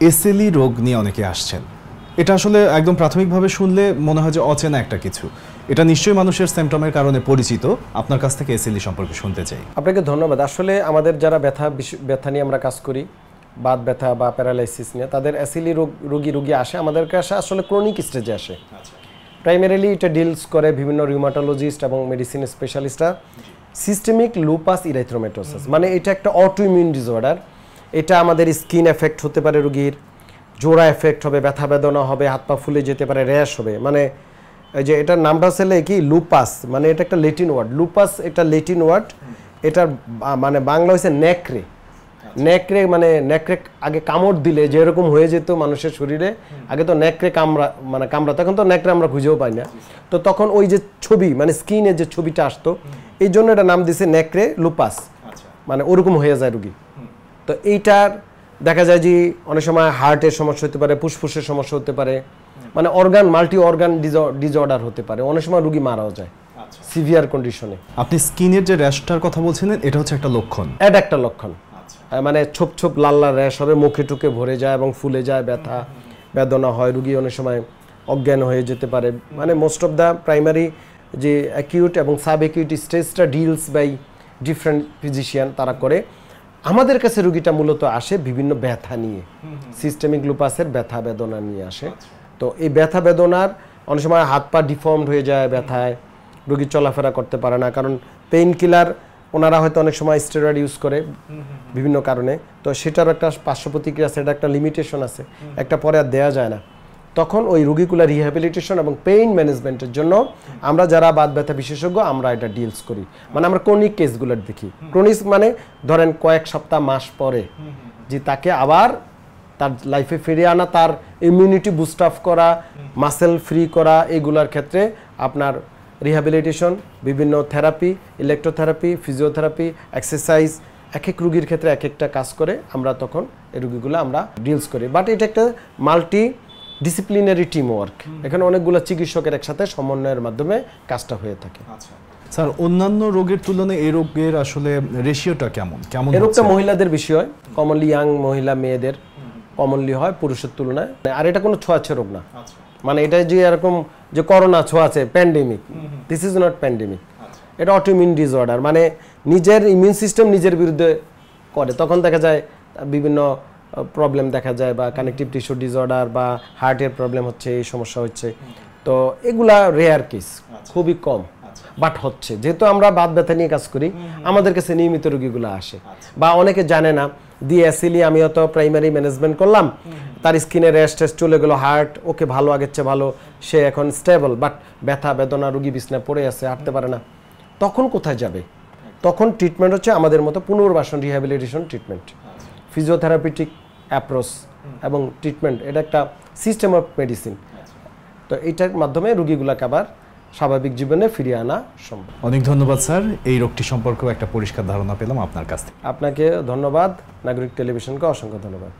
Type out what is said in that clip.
SLE রোগ নিয়ে অনেকে আসছেন, এটা আসলে একদম প্রাথমিকভাবে শুনলে মনে হয় যে অচেনা একটা কিছু। এটা নিশ্চয়ই মানুষের সিম্পটমের কারণে পরিচিত। আপনার কাছ থেকে এসএলই সম্পর্কে শুনতে চাই। আপনাকে ধন্যবাদ। আসলে আমাদের যারা ব্যথা নিয়ে আমরা কাজ করি, বাত ব্যথা বা প্যারালাইসিস নিয়ে, তাদের এসএলই রোগী আসে আমাদের কাছে আসলে ক্রনিক স্টেজে আসে। প্রাইমারিলি এটা ডিলস করে বিভিন্ন রিউমাটোলজিস্ট এবং মেডিসিন স্পেশালিস্টরা সিস্টেমিক লুপাস ইরাইথ্রোমেটোসিস, মানে এটা একটা অটোইমিউন ডিসঅর্ডার। এটা আমাদের স্কিন এফেক্ট হতে পারে, রোগীর জোড়া এফেক্ট হবে, ব্যথা বেদনা হবে, হাত পা ফুলে যেতে পারে, র্যাশ হবে। মানে এই যে এটার নামটা হচ্ছে কি লুপাস, মানে এটা একটা ল্যাটিন ওয়ার্ড। লুপাস এটা ল্যাটিন ওয়ার্ড, এটার মানে বাংলা হচ্ছে নেকড়ে। নেকড়ে মানে নেকড়ে আগে কামড় দিলে যেরকম হয়ে যেত মানুষের শরীরে, আগে তো নেকড়ে কামড়া, তখন তো নেকড়ে আমরা খুঁজেও পাই না। তো তখন ওই যে ছবি মানে স্কিনের যে ছবিটা আসতো, এই জন্য এটা নাম দিছে নেকড়ে লুপাস, মানে ওরকম হয়ে যায় রুগী। তো এইটার দেখা যায় যে অনেক সময় হার্টের সমস্যা হতে পারে, ফুসফুসের সমস্যা হতে পারে, মানে মাল্টি অর্গান ডিসঅর্ডার হতে পারে। অনেক সময় রুগী মারাও যায় সিভিয়ার কন্ডিশনে। আপনি স্কিনের যে র্যাশটার কথা বলছিলেন, এটা হচ্ছে একটা লক্ষণ। এটা একটা লক্ষণ, মানে ছোপ ছোপ লাল লাল র্যাশ হবে, মুখে টুকে ভরে যায় এবং ফুলে যায়, ব্যথা বেদনা হয়, রুগী অনেক সময় অজ্ঞান হয়ে যেতে পারে। মানে মোস্ট অফ দ্য প্রাইমারি যে অ্যাকিউট এবং সাব অ্যাকিউট স্টেজটা ডিলস বাই ডিফারেন্ট ফিজিশিয়ান, তারা করে। আমাদের কাছে রুগীটা মূলত আসে বিভিন্ন ব্যথা নিয়ে, সিস্টেমিক লুপাসের ব্যথা বেদনা নিয়ে আসে। তো এই ব্যথা বেদনার অনেক সময় হাত পা ডিফর্মড হয়ে যায় ব্যথায়, রুগী চলাফেরা করতে পারে না, কারণ পেইন কিলার ওনারা হয়তো অনেক সময় স্টেরয়েড ইউজ করে বিভিন্ন কারণে। তো সেটার একটা পার্শ্ব প্রতিক্রিয়া আছে, এটা একটা লিমিটেশন আছে, একটা পরে আর দেওয়া যায় না। তখন ওই রুগীগুলা রিহ্যাবিলিটেশন এবং পেইন ম্যানেজমেন্টের জন্য আমরা যারা বাত ব্যথা বিশেষজ্ঞ, আমরা এটা ডিলস করি। মানে আমরা ক্রনিক কেসগুলো দেখি। ক্রনিক মানে ধরেন কয়েক সপ্তাহ মাস পরে যে তাকে আবার তার লাইফে ফিরিয়ে আনা, তার ইমিউনিটি বুস্ট আপ করা, মাসেল ফ্রি করা, এগুলার ক্ষেত্রে আপনার রিহ্যাবিলিটেশন, বিভিন্ন থেরাপি, ইলেকট্রোথেরাপি, ফিজিওথেরাপি, এক্সারসাইজ, এক এক রুগীর ক্ষেত্রে এক একটা কাজ করে আমরা তখন এই রুগীগুলো আমরা ডিলস করি। বাট এটা একটা মাল্টি ডিসিপ্লিনারি টিম ওয়ার্ক, এখানে অনেকগুলো চিকিৎসকের একসাথে সমন্বয়ের মাধ্যমে কাজটা হয়ে থাকে। স্যার, অন্যান্য রোগের তুলনায় এই রোগের আসলে রেশিওটা কেমন? এই রোগটা মহিলাদের বেশি হয়, কমনলি ইয়াং মহিলা মেয়েদের কমনলি হয় পুরুষের তুলনায়। আর এটা কোনো ছোঁয়াচে রোগ না, মানে এটা যে এরকম যে করোনা ছোঁয়াচে pandemic, this is not pandemic. এটা অটোইমিউন ডিসঅর্ডার, মানে নিজের ইমিউন সিস্টেম নিজের বিরুদ্ধে করে, তখন দেখা যায় বিভিন্ন প্রবলেম দেখা যায়, বা কানেকটিভ টিস্যু ডিসঅর্ডার বা হার্টের প্রবলেম হচ্ছে, এই সমস্যা হচ্ছে। তো এগুলা রেয়ার কেস, খুবই কম, বাট হচ্ছে। যেহেতু আমরা বাত ব্যথা নিয়ে কাজ করি, আমাদের কাছে নিয়মিত রোগীগুলো আসে। বা অনেকে জানে না, দিয়ে এসিলি আমি অত প্রাইমারি ম্যানেজমেন্ট করলাম, তার স্কিনে র্যাশ টেস্ট চলে গেল, হার্ট ওকে ভালো, আগের চেয়ে ভালো, সে এখন স্টেবল, বাট ব্যথা বেদনা, রুগী বিছনায় পড়ে আছে, হাঁটতে পারে না। তখন কোথায় যাবে? তখন ট্রিটমেন্ট হচ্ছে আমাদের মতো পুনর্বাসন, রিহ্যাবিলিটেশন ট্রিটমেন্ট, ফিজিওথেরাপিটিক অ্যাপ্রোচ এবং ট্রিটমেন্ট। এটা একটা সিস্টেম অফ মেডিসিন। তো এইটার মাধ্যমে রুগীগুলোকে আবার স্বাভাবিক জীবনে ফিরিয়ে আনা সম্ভব। অনেক ধন্যবাদ স্যার, এই রোগটি সম্পর্কেও একটা পরিষ্কার ধারণা পেলাম আপনার কাছ থেকে। আপনাকে ধন্যবাদ, নাগরিক টেলিভিশনকে অসংখ্য ধন্যবাদ।